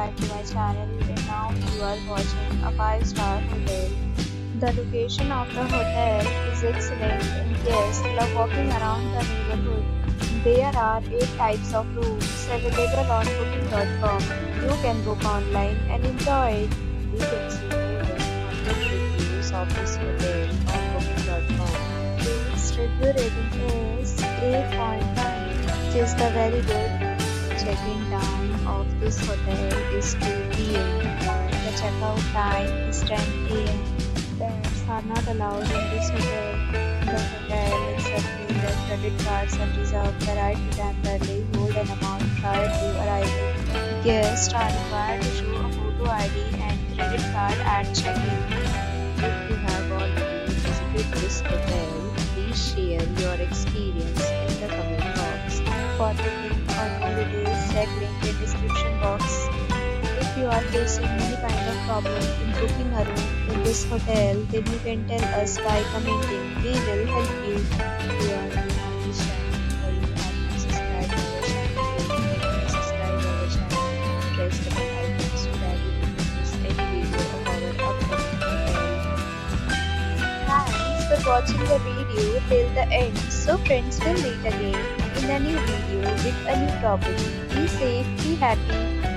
back to my channel, and now you are watching a 5-star hotel. The location of the hotel is excellent and guests love walking around the neighborhood. There are 8 types of rooms available on booking.com. You can book online and enjoy it. You can see more than 100 reviews of this hotel on booking.com. Its review rating is 8.1, which is the very good. Check-in time of this hotel is 2 p.m. The checkout time is 10 a.m. Pets are not allowed in this hotel. The hotel accepts credit cards and reserves the right to temporarily hold an amount prior to arrival. Guests are required to show a photo ID and credit card at check-in. If you have already visited this hotel, please share your experience in the comment box. For booking or holidays, check link in description box. If you are facing any kind of problem in booking a room in this hotel, then you can tell us by commenting. We will help you. If you are new on this channel or you have not subscribed our channel, then you subscribe our channel and press the bell icon so that you will not miss any video of our upcoming hotel. Thanks for watching the video till the end. So friends, will meet again in a new video with a new topic. Be safe, be happy.